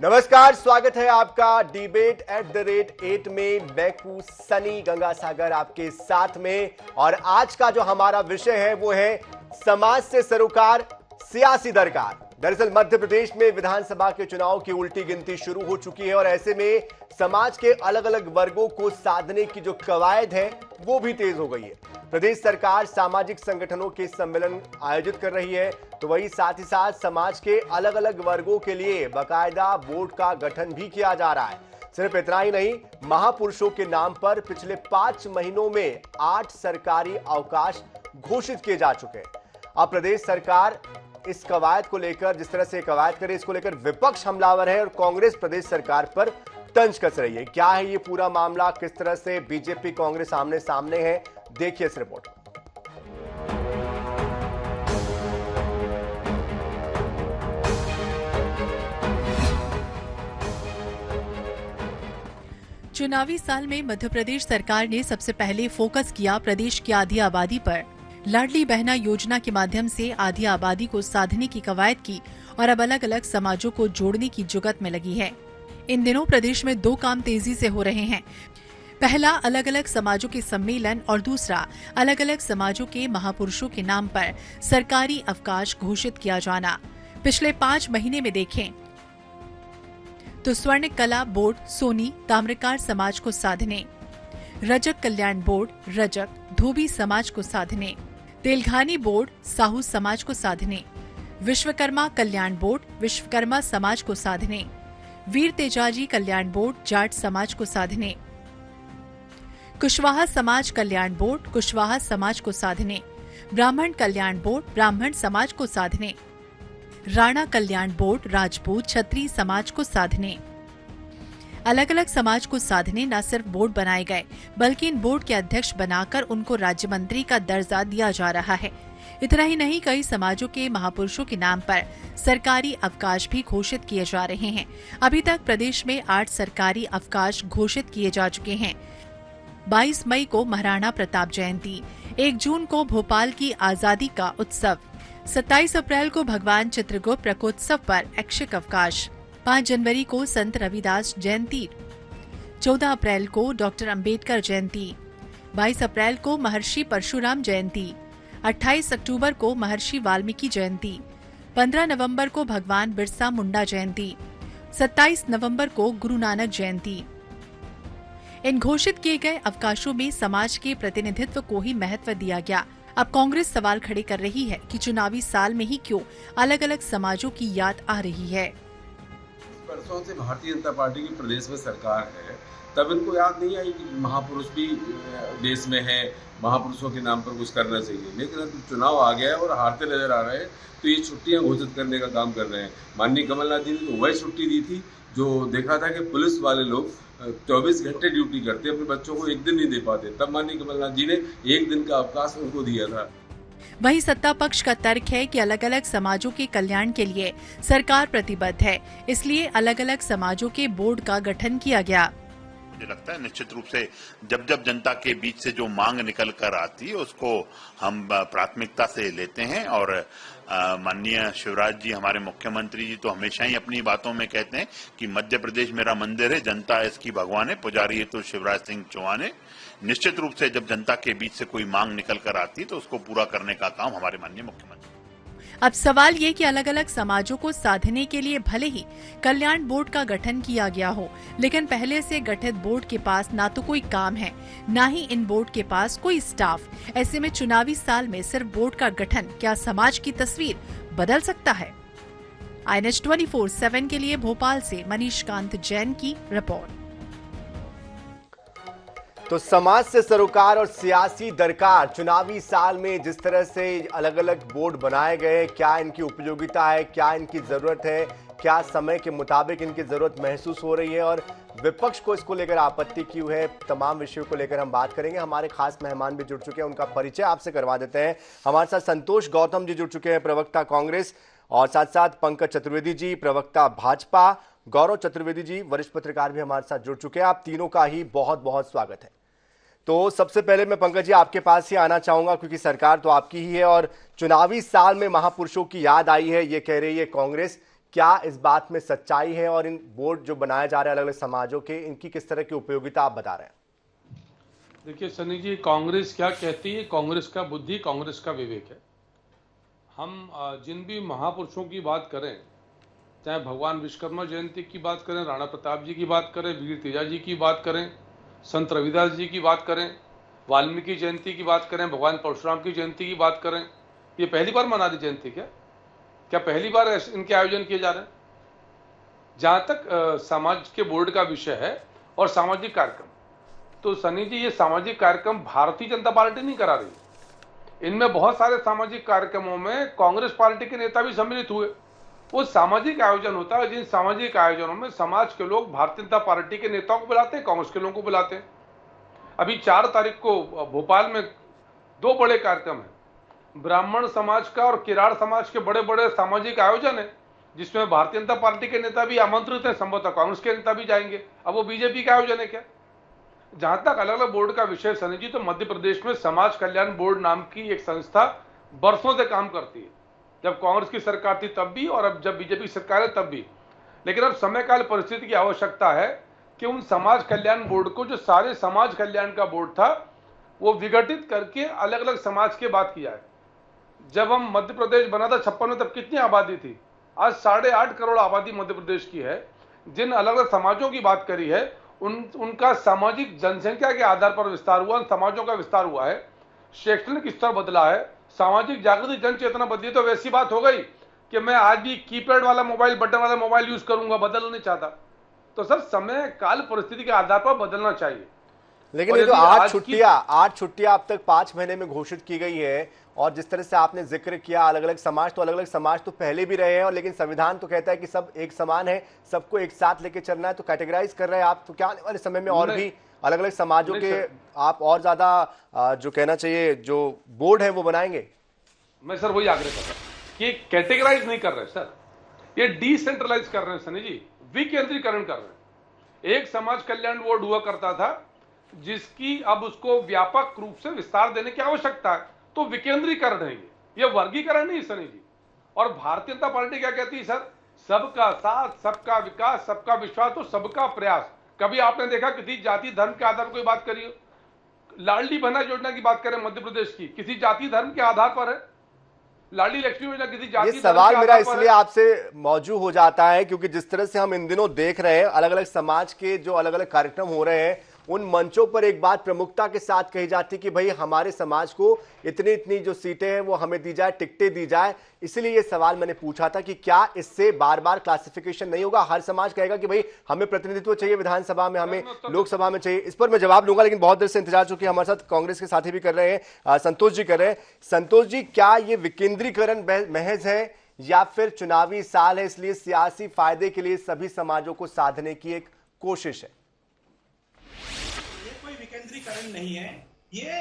नमस्कार, स्वागत है आपका डिबेट @8 में। मैं हूं सनी गंगासागर आपके साथ में और आज का जो हमारा विषय है वो है समाज से सरोकार, सियासी दरकार। दरअसल मध्य प्रदेश में विधानसभा के चुनाव की उल्टी गिनती शुरू हो चुकी है और ऐसे में समाज के अलग अलग वर्गों को साधने की जो कवायद है वो भी तेज हो गई है। प्रदेश सरकार सामाजिक संगठनों के सम्मेलन आयोजित कर रही है, तो वही साथ ही साथ समाज के अलग अलग वर्गों के लिए बाकायदा बोर्ड का गठन भी किया जा रहा है। सिर्फ इतना ही नहीं, महापुरुषों के नाम पर पिछले 5 महीनों में 8 सरकारी अवकाश घोषित किए जा चुके हैं। अब प्रदेश सरकार इस कवायद को लेकर, जिस तरह से कवायद करे, इसको लेकर विपक्ष हमलावर है और कांग्रेस प्रदेश सरकार पर तंज कस रही है। क्या है ये पूरा मामला, किस तरह से बीजेपी कांग्रेस आमने सामने है, देखिए इस रिपोर्ट में। चुनावी साल में मध्य प्रदेश सरकार ने सबसे पहले फोकस किया प्रदेश की आधी आबादी पर। लाडली बहना योजना के माध्यम से आधी आबादी को साधने की कवायद की और अब अलग अलग समाजों को जोड़ने की जुगत में लगी है। इन दिनों प्रदेश में 2 काम तेजी से हो रहे हैं। पहला, अलग अलग समाजों के सम्मेलन और दूसरा, अलग अलग समाजों के महापुरुषों के नाम पर सरकारी अवकाश घोषित किया जाना। पिछले 5 महीने में देखें तो स्वर्ण कला बोर्ड सोनी ताम्रकार समाज को साधने, रजक कल्याण बोर्ड रजक धोबी समाज को साधने, तेलघानी बोर्ड साहू समाज को साधने, विश्वकर्मा कल्याण बोर्ड विश्वकर्मा समाज को साधने, वीर तेजाजी कल्याण बोर्ड जाट समाज को साधने, कुशवाहा समाज कल्याण बोर्ड कुशवाहा समाज को साधने, ब्राह्मण कल्याण बोर्ड ब्राह्मण समाज को साधने, राणा कल्याण बोर्ड राजपूत क्षत्रिय समाज को साधने। अलग अलग समाज को साधने न सिर्फ बोर्ड बनाए गए, बल्कि इन बोर्ड के अध्यक्ष बनाकर उनको राज्य मंत्री का दर्जा दिया जा रहा है। इतना ही नहीं, कई समाजों के महापुरुषों के नाम पर सरकारी अवकाश भी घोषित किए जा रहे हैं। अभी तक प्रदेश में 8 सरकारी अवकाश घोषित किए जा चुके हैं। 22 मई को महाराणा प्रताप जयंती, 1 जून को भोपाल की आजादी का उत्सव, 27 अप्रैल को भगवान चित्रगुप्त प्रकोत्सव पर ऐच्छिक अवकाश, 5 जनवरी को संत रविदास जयंती, 14 अप्रैल को डॉक्टर अंबेडकर जयंती, 22 अप्रैल को महर्षि परशुराम जयंती, 28 अक्टूबर को महर्षि वाल्मीकि जयंती, 15 नवंबर को भगवान बिरसा मुंडा जयंती, 27 नवंबर को गुरु नानक जयंती। इन घोषित किए गए अवकाशों में समाज के प्रतिनिधित्व को ही महत्व दिया गया। अब कांग्रेस सवाल खड़े कर रही है कि चुनावी साल में ही क्यों अलग अलग समाजों की याद आ रही है। वर्षों से भारतीय जनता पार्टी की प्रदेश में सरकार है, तब इनको याद नहीं आई कि महापुरुष भी देश में है, महापुरुषों के नाम पर कुछ करना चाहिए। लेकिन अब चुनाव आ गया है और हारते नजर आ रहे हैं, तो ये छुट्टियां घोषित करने का काम कर रहे हैं। माननीय कमलनाथ जी ने तो वही छुट्टी दी थी जो देखा था कि पुलिस वाले लोग 24 घंटे ड्यूटी करते, अपने बच्चों को 1 दिन नहीं दे पाते, तब माननीय कमलनाथ जी ने 1 दिन का अवकाश उनको दिया था। वहीं सत्ता पक्ष का तर्क है कि अलग अलग समाजों के कल्याण के लिए सरकार प्रतिबद्ध है, इसलिए अलग अलग समाजों के बोर्ड का गठन किया गया। मुझे लगता है निश्चित रूप से जब जनता के बीच से जो मांग निकल कर आती है उसको हम प्राथमिकता से लेते हैं और माननीय शिवराज जी हमारे मुख्यमंत्री जी तो हमेशा ही अपनी बातों में कहते हैं कि मध्य प्रदेश मेरा मंदिर है, जनता इसकी भगवान है, पुजारी है तो शिवराज सिंह चौहान है। निश्चित रूप से जब जनता के बीच से कोई मांग निकल कर आती है तो उसको पूरा करने का काम हमारे माननीय मुख्यमंत्री। अब सवाल ये कि अलग अलग समाजों को साधने के लिए भले ही कल्याण बोर्ड का गठन किया गया हो, लेकिन पहले से गठित बोर्ड के पास ना तो कोई काम है, ना ही इन बोर्ड के पास कोई स्टाफ। ऐसे में चुनावी साल में सिर्फ बोर्ड का गठन क्या समाज की तस्वीर बदल सकता है? INH 24/7 के लिए भोपाल से मनीष कांत जैन की रिपोर्ट। तो समाज से सरोकार और सियासी दरकार, चुनावी साल में जिस तरह से अलग अलग बोर्ड बनाए गए, क्या इनकी उपयोगिता है, क्या इनकी जरूरत है, क्या समय के मुताबिक इनकी जरूरत महसूस हो रही है और विपक्ष को इसको लेकर आपत्ति क्यों है, तमाम विषयों को लेकर हम बात करेंगे। हमारे खास मेहमान भी जुड़ चुके हैं, उनका परिचय आपसे करवा देते हैं। हमारे साथ संतोष गौतम जी जुड़ चुके हैं, प्रवक्ता कांग्रेस, और साथ साथ पंकज चतुर्वेदी जी, प्रवक्ता भाजपा, गौरव चतुर्वेदी जी वरिष्ठ पत्रकार भी हमारे साथ जुड़ चुके हैं। आप तीनों का ही बहुत बहुत स्वागत है। तो सबसे पहले मैं पंकज जी आपके पास ही आना चाहूंगा, क्योंकि सरकार तो आपकी ही है और चुनावी साल में महापुरुषों की याद आई है, ये कह रही है कांग्रेस। क्या इस बात में सच्चाई है, और इन बोर्ड जो बनाए जा रहे हैं अलग अलग समाजों के, इनकी किस तरह की उपयोगिता आप बता रहे हैं? देखिए सनी जी, कांग्रेस क्या कहती है, कांग्रेस का बुद्धि, कांग्रेस का विवेक है। हम जिन भी महापुरुषों की बात करें, चाहे भगवान विश्वकर्मा जयंती की बात करें, राणा प्रताप जी की बात करें, वीर तेजा जी की बात करें, संत रविदास जी की बात करें, वाल्मीकि जयंती की बात करें, भगवान परशुराम की जयंती की बात करें, ये पहली बार मना रही जयंती क्या पहली बार इनके आयोजन किए जा रहे हैं? जहां तक समाज के बोर्ड का विषय है और सामाजिक कार्यक्रम, तो सनी जी ये सामाजिक कार्यक्रम भारतीय जनता पार्टी नहीं करा रही। इनमें बहुत सारे सामाजिक कार्यक्रमों में कांग्रेस पार्टी के नेता भी सम्मिलित हुए। वो सामाजिक आयोजन होता है, जिन सामाजिक आयोजनों में समाज के लोग भारतीय जनता पार्टी के नेताओं को बुलाते हैं, कांग्रेस के लोगों को बुलाते हैं। अभी 4 तारीख को भोपाल में 2 बड़े कार्यक्रम है, ब्राह्मण समाज का और किराड़ समाज के बड़े बड़े सामाजिक आयोजन है, जिसमें भारतीय जनता पार्टी के नेता भी आमंत्रित हैं, संभवतः कांग्रेस के नेता भी जाएंगे। अब वो बीजेपी का आयोजन है क्या? जहां तक अलग अलग बोर्ड का विषय सनी जी, तो मध्य प्रदेश में समाज कल्याण बोर्ड नाम की एक संस्था बरसों से काम करती है। जब कांग्रेस की सरकार थी तब भी, और अब जब बीजेपी की सरकार है तब भी। लेकिन अब समय काल परिस्थिति की आवश्यकता है कि उन समाज कल्याण बोर्ड को, जो सारे समाज कल्याण का बोर्ड था, वो विघटित करके अलग अलग समाज की बात की जाए। जब हम मध्य प्रदेश बना था 56 में, तब कितनी आबादी थी? आज 8.5 करोड़ आबादी मध्य प्रदेश की है। जिन अलग अलग समाजों की बात करी है, उनका सामाजिक जनसंख्या के आधार पर विस्तार हुआ, समाजों का विस्तार हुआ है, शैक्षणिक स्तर बदला है, सामाजिक जागृति, जन चेतना बदली। तो वैसी बात हो गई कि मैं आज भी कीपैड वाला मोबाइल, बटन वाला मोबाइल यूज करूंगा, बदलना नहीं चाहता। तो सर समय काल परिस्थिति के आधार पर बदलना चाहिए। लेकिन ये जो 8 छुट्टियां अब तक 5 महीने में घोषित की गई है, और जिस तरह से आपने जिक्र किया अलग अलग समाज, तो अलग अलग समाज तो पहले भी रहे हैं, और लेकिन संविधान तो कहता है कि सब एक समान है, सबको एक साथ लेके चलना है। तो कैटेगराइज कर रहे हैं आप, तो क्या आने वाले समय में और भी अलग अलग समाजों के आप और ज्यादा जो कहना चाहिए जो बोर्ड है वो बनाएंगे? मैं सर वही आग्रह कर रहा हूं कि कैटेगराइज नहीं कर रहे सर, ये डिसेंट्रलाइज कर रहे हैं सनी जी, विकेंद्रीकरण कर रहे हैं। एक समाज कल्याण बोर्ड हुआ करता था, जिसकी अब उसको व्यापक रूप से विस्तार देने की आवश्यकता है, तो विकेंद्रीकरण है ये वर्गीकरण नहीं सनी जी। और भारतीय जनता पार्टी क्या कहती है सर? सबका साथ, सबका विकास, सबका विश्वास, तो सबका प्रयास। कभी आपने देखा किसी जाति धर्म के आधार पर कोई बात करिए? लाडली बहना योजना की बात करें मध्य प्रदेश की, किसी जाति धर्म के आधार पर है? लाडली लक्ष्मी योजना किसी जाति, ये सवाल मेरा इसलिए आपसे मौजूद हो जाता है क्योंकि जिस तरह से हम इन दिनों देख रहे हैं अलग अलग समाज के जो अलग अलग कार्यक्रम हो रहे हैं, उन मंचों पर एक बात प्रमुखता के साथ कही जाती कि भाई हमारे समाज को इतनी इतनी जो सीटें हैं वो हमें दी जाए, टिकटें दी जाए। इसलिए ये सवाल मैंने पूछा था कि क्या इससे बार बार क्लासिफिकेशन नहीं होगा? हर समाज कहेगा कि भाई हमें प्रतिनिधित्व चाहिए विधानसभा में, हमें लोकसभा में चाहिए। इस पर मैं जवाब लूंगा, लेकिन बहुत देर से इंतजार चूंकि हमारे साथ कांग्रेस के साथी भी कर रहे हैं, संतोष जी कर रहे हैं। संतोष जी, क्या ये विकेंद्रीकरण महज है या फिर चुनावी साल है इसलिए सियासी फायदे के लिए सभी समाजों को साधने की एक कोशिश है? विकेंद्रीकरण नहीं है, ये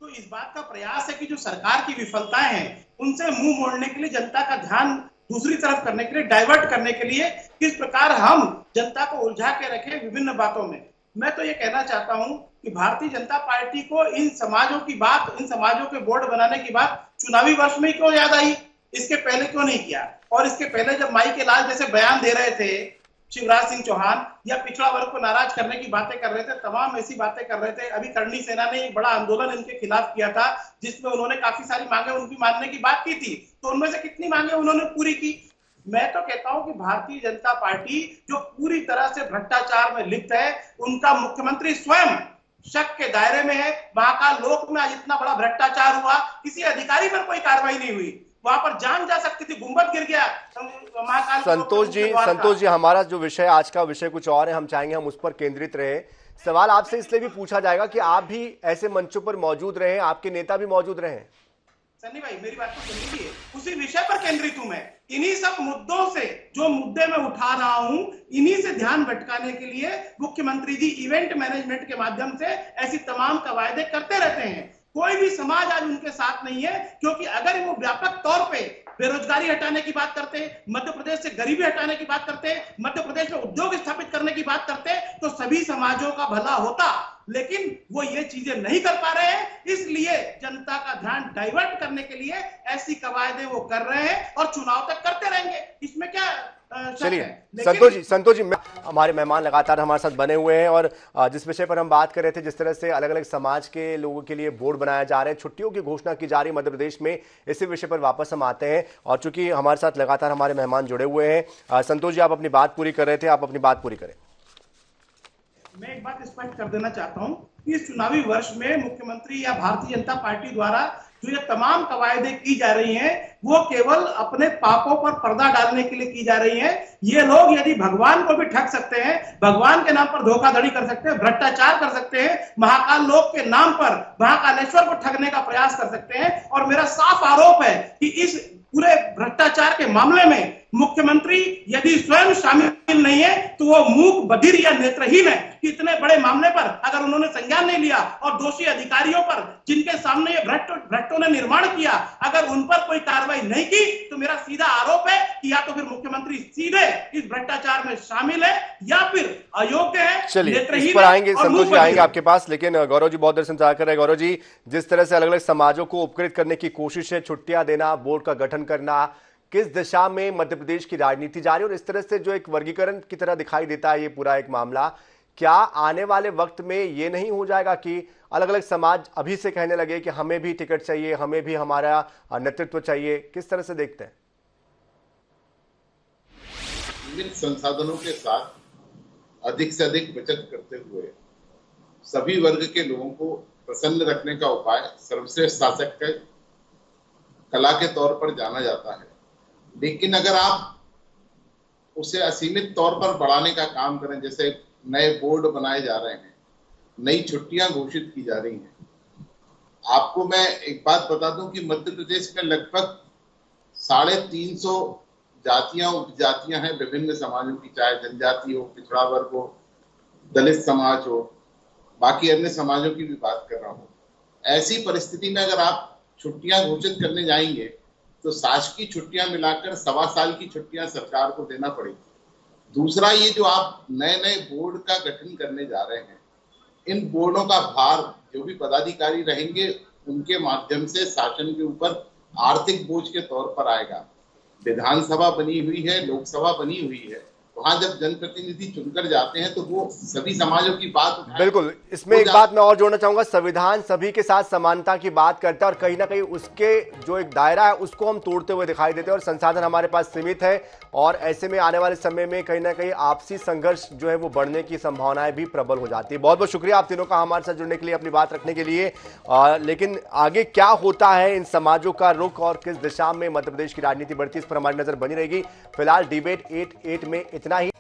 तो इस बात का प्रयास है कि जो सरकार की विफलताएं हैं उनसे मुंह मोड़ने के लिए, जनता का ध्यान दूसरी तरफ करने के लिए, डाइवर्ट करने के लिए किस प्रकार हम जनता को उलझा के रखें विभिन्न बातों में। मैं तो ये कहना चाहता हूं कि भारतीय जनता पार्टी को इन समाजों की बात, इन समाजों के बोर्ड बनाने की बात चुनावी वर्ष में क्यों याद आई? इसके पहले क्यों नहीं किया? और इसके पहले जब माई के लाल जैसे बयान दे रहे थे शिवराज सिंह चौहान, या पिछड़ा वर्ग को नाराज करने की बातें कर रहे थे, तमाम ऐसी बातें कर रहे थे। अभी करणी सेना ने एक बड़ा आंदोलन इनके खिलाफ किया था, जिसमें उन्होंने काफी सारी मांगे उनकी मानने की बात की थी, तो उनमें से कितनी मांगे उन्होंने पूरी की? मैं तो कहता हूं कि भारतीय जनता पार्टी जो पूरी तरह से भ्रष्टाचार में लिप्त है, उनका मुख्यमंत्री स्वयं शक के दायरे में है। महाकाल लोक में आज इतना बड़ा भ्रष्टाचार हुआ, किसी अधिकारी पर कोई कार्रवाई नहीं हुई, वहां पर जान जा सकती थी, गुंबद गिर गया। संतोष जी, हमारा जो विषय आज का विषय कुछ और है, हम चाहेंगे हम उस पर केंद्रित रहे। सवाल आपसे इसलिए भी पूछा जाएगा कि आप भी ऐसे मंचों पर मौजूद रहे, आपके नेता भी मौजूद रहे। सन्नी भाई मेरी बात को सुन लीजिए, उसी विषय पर केंद्रित हूं मैं। इन्हीं सब मुद्दों से, जो मुद्दे मैं उठा रहा हूं, इन्हीं से ध्यान भटकाने के लिए मुख्यमंत्री जी इवेंट मैनेजमेंट के माध्यम से ऐसी तमाम कवायदे करते रहते हैं। कोई भी समाज आज उनके साथ नहीं है, क्योंकि अगर वो व्यापक तौर पे बेरोजगारी हटाने की बात करते, मध्य प्रदेश से गरीबी हटाने की बात करते, मध्य प्रदेश में उद्योग स्थापित करने की बात करते, तो सभी समाजों का भला होता। लेकिन वो ये चीजें नहीं कर पा रहे हैं, इसलिए जनता का ध्यान डाइवर्ट करने के लिए ऐसी कवायदें वो कर रहे हैं और चुनाव तक करते रहेंगे। इसमें क्या चलिए संतोष जी हमारे मेहमान लगातार हमारे साथ बने हुए हैं और जिस विषय पर हम बात कर रहे थे, जिस तरह से अलग अलग समाज के लोगों के लिए बोर्ड बनाया जा रहे हैं, छुट्टियों की घोषणा की जा रही है मध्य प्रदेश में, इसी विषय पर वापस हम आते हैं। और चूंकि हमारे साथ लगातार हमारे मेहमान जुड़े हुए हैं, संतोष जी आप अपनी बात पूरी कर रहे थे, आप अपनी बात पूरी करें। मैं एक बात स्पष्ट कर देना चाहता हूं कि इस चुनावी वर्ष में मुख्यमंत्री या भारतीय जनता पार्टी द्वारा जो ये तमाम कवायदें की जा रही हैं वो केवल अपने पापों पर पर्दा डालने के लिए की जा रही हैं। ये लोग यदि भगवान को भी ठग सकते हैं, भगवान के नाम पर धोखाधड़ी कर सकते हैं, भ्रष्टाचार कर सकते हैं, महाकाल लोक के नाम पर महाकालेश्वर को ठगने का प्रयास कर सकते हैं। और मेरा साफ आरोप है कि इस पूरे भ्रष्टाचार के मामले में मुख्यमंत्री यदि स्वयं शामिल नहीं है तो वो मूक, बधिर या नेत्रहीन है कि इतने बड़े मामले पर अगर उन्होंने संज्ञान नहीं लिया और दोषी अधिकारियों पर जिनके सामने ये भ्रष्टों ने निर्माण किया, अगर उन पर कोई कार्रवाई नहीं की तो मेरा सीधा आरोप है कि या तो फिर मुख्यमंत्री सीधे इस भ्रष्टाचार में शामिल है या फिर अयोग्य है। चलिए इस पर आएंगे, संतोष जी आएंगे आपके पास, लेकिन गौरव जी बहुत देर से इंतजार कर रहे हैं। गौरव जी, जिस तरह से अलग अलग समाजों को उपकृत करने की कोशिश है, छुट्टियां देना, बोर्ड का गठन करना, किस दिशा में मध्य प्रदेश की राजनीति जा रही है और इस तरह से जो एक वर्गीकरण की तरह दिखाई देता है ये पूरा एक मामला, क्या आने वाले वक्त में ये नहीं हो जाएगा कि अलग अलग समाज अभी से कहने लगे कि हमें भी टिकट चाहिए, हमें भी हमारा नेतृत्व चाहिए? किस तरह से देखते हैं? विभिन्न संसाधनों के साथ अधिक से अधिक बचत करते हुए सभी वर्ग के लोगों को प्रसन्न रखने का उपाय सर्वश्रेष्ठ शासक के कला के तौर पर जाना जाता है। लेकिन अगर आप उसे असीमित तौर पर बढ़ाने का काम करें, जैसे नए बोर्ड बनाए जा रहे हैं, नई छुट्टियां घोषित की जा रही हैं, आपको मैं एक बात बता दूं कि मध्य प्रदेश में लगभग 350 जातियां उपजातियां हैं विभिन्न समाजों की, चाहे जनजाति हो, पिछड़ा वर्ग हो, दलित समाज हो, बाकी अन्य समाजों की भी बात कर रहा हूं। ऐसी परिस्थिति में अगर आप छुट्टियां घोषित करने जाएंगे तो शासकीय छुट्टियां मिलाकर 1.25 साल की छुट्टियां सरकार को देना पड़ेगी। दूसरा, ये जो आप नए नए बोर्ड का गठन करने जा रहे हैं, इन बोर्डों का भार जो भी पदाधिकारी रहेंगे उनके माध्यम से शासन के ऊपर आर्थिक बोझ के तौर पर आएगा। विधानसभा बनी हुई है, लोकसभा बनी हुई है, वहां जब जनप्रतिनिधि चुनकर जाते हैं तो वो सभी समाजों की बात उठाएं। बिल्कुल, इसमें एक बात मैं और जोड़ना चाहूंगा, संविधान सभी के साथ समानता की बात करता है और कहीं ना कहीं उसके जो एक दायरा है उसको हम तोड़ते हुए दिखाई देते हैं और संसाधन हमारे पास सीमित है और ऐसे में आने वाले समय में कहीं ना कहीं आपसी संघर्ष जो है वो बढ़ने की संभावनाएं भी प्रबल हो जाती है। बहुत बहुत शुक्रिया आप तीनों का हमारे साथ जुड़ने के लिए, अपनी बात रखने के लिए। लेकिन आगे क्या होता है, इन समाजों का रुख और किस दिशा में मध्य प्रदेश की राजनीति बढ़ती है, इस पर हमारी नजर बनी रहेगी। फिलहाल डिबेट 8 में इतना ही।